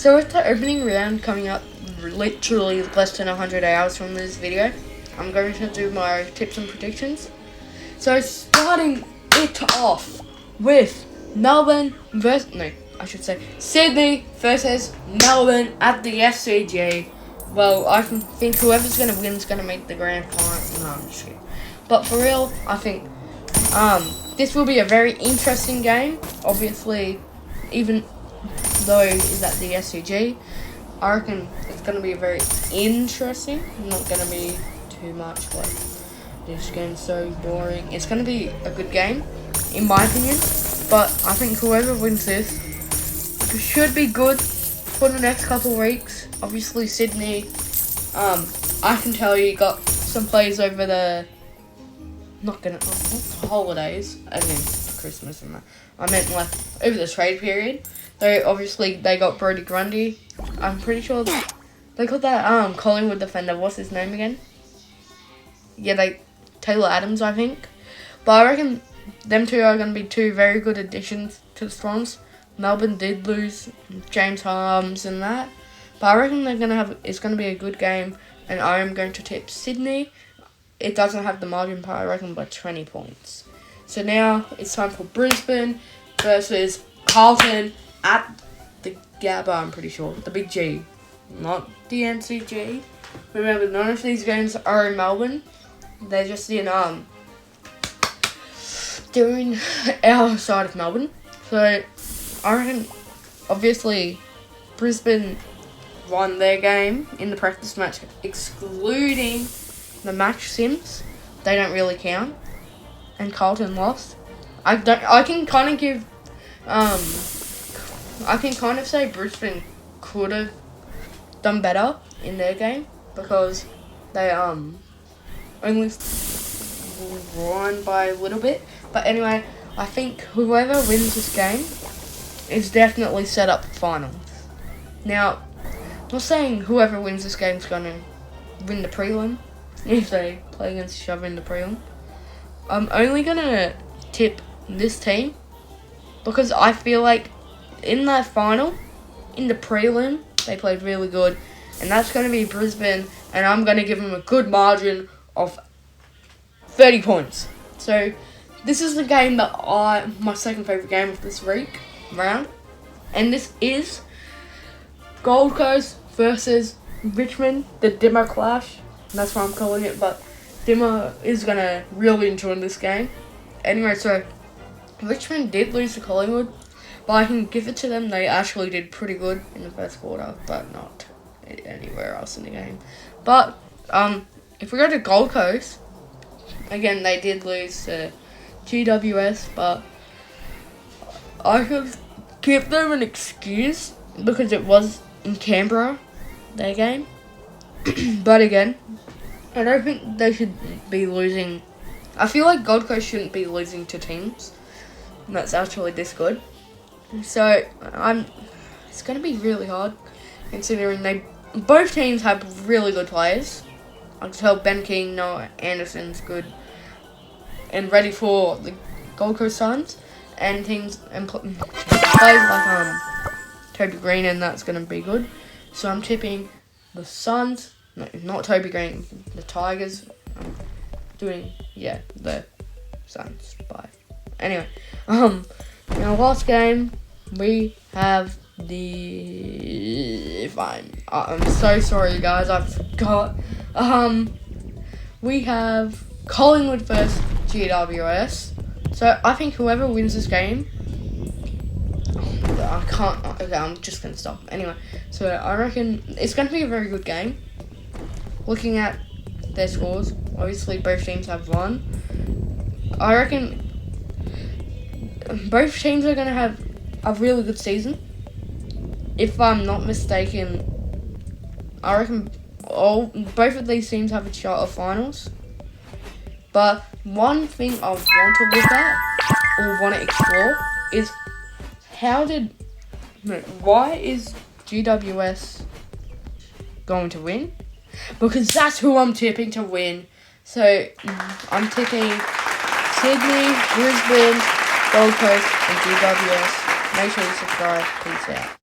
So with the opening round coming up literally less than 100 hours from this video, I'm going to do my tips and predictions. So starting it off with Sydney versus Melbourne at the SCG. Well, I think whoever's going to win is going to make the grand final. No, I'm just kidding. But for real, I think this will be a very interesting game. Obviously, even though it's at the SCG, I reckon it's going to be very interesting. Not going to be too much like this game's so boring. It's going to be a good game, in my opinion. But I think whoever wins this should be good for the next couple of weeks. Obviously, Sydney, I can tell you got some players over the holidays, as in Christmas and that. I meant like over the trade period. They got Brody Grundy. I'm pretty sure they got that Collingwood defender. What's his name again? Yeah, Taylor Adams, I think. But I reckon them two are going to be two very good additions to the Swans. Melbourne did lose James Harms and that, but I reckon it's going to be a good game, and I am going to tip Sydney. It doesn't have the margin, but I reckon by 20 points. So now it's time for Brisbane versus Carlton at the Gabba, I'm pretty sure. The Big G, not the MCG. Remember, none of these games are in Melbourne. They're just in doing our side of Melbourne. So I reckon, obviously, Brisbane won their game in the practice match, excluding the match sims. They don't really count. And Carlton lost. I can kind of say Brisbane could have done better in their game because they only won by a little bit. But anyway, I think whoever wins this game is definitely set up for finals. Now, I'm not saying whoever wins this game is going to win the prelim if they play against each other in the prelim. I'm only going to tip this team because I feel like in that final, in the prelim, they played really good. And that's going to be Brisbane, and I'm going to give them a good margin of 30 points. So this is the game my second favourite game of this week round. And this is Gold Coast versus Richmond, the Dimmer Clash. That's what I'm calling it, but Dimmer is going to really enjoy this game. Anyway, so Richmond did lose to Collingwood, but I can give it to them. They actually did pretty good in the first quarter, but not anywhere else in the game. But if we go to Gold Coast, again, they did lose to GWS, but I could give them an excuse because it was in Canberra, their game. But again, I don't think they should be losing. I feel like Gold Coast shouldn't be losing to teams that's actually this good. So it's going to be really hard considering both teams have really good players. I can tell Ben King, Noah Anderson's good and ready for the Gold Coast Suns, and teams and players like Toby Green, and that's going to be good. So I'm tipping the Suns, no, not Toby Green, the Tigers. I'm doing the Suns. Bye. Anyway, in our last game we have I'm so sorry guys, I forgot. We have Collingwood versus GWS. So I think whoever wins this game, I'm just gonna stop. Anyway, so I reckon it's gonna be a very good game. Looking at their scores, obviously both teams have won. I reckon both teams are gonna have a really good season. If I'm not mistaken, I reckon both of these teams have a shot of finals. But one thing I want to look at or want to explore is why is GWS going to win? Because that's who I'm tipping to win. So I'm tipping Sydney, Brisbane, Gold Coast, and GWS. Make sure you subscribe. Peace out.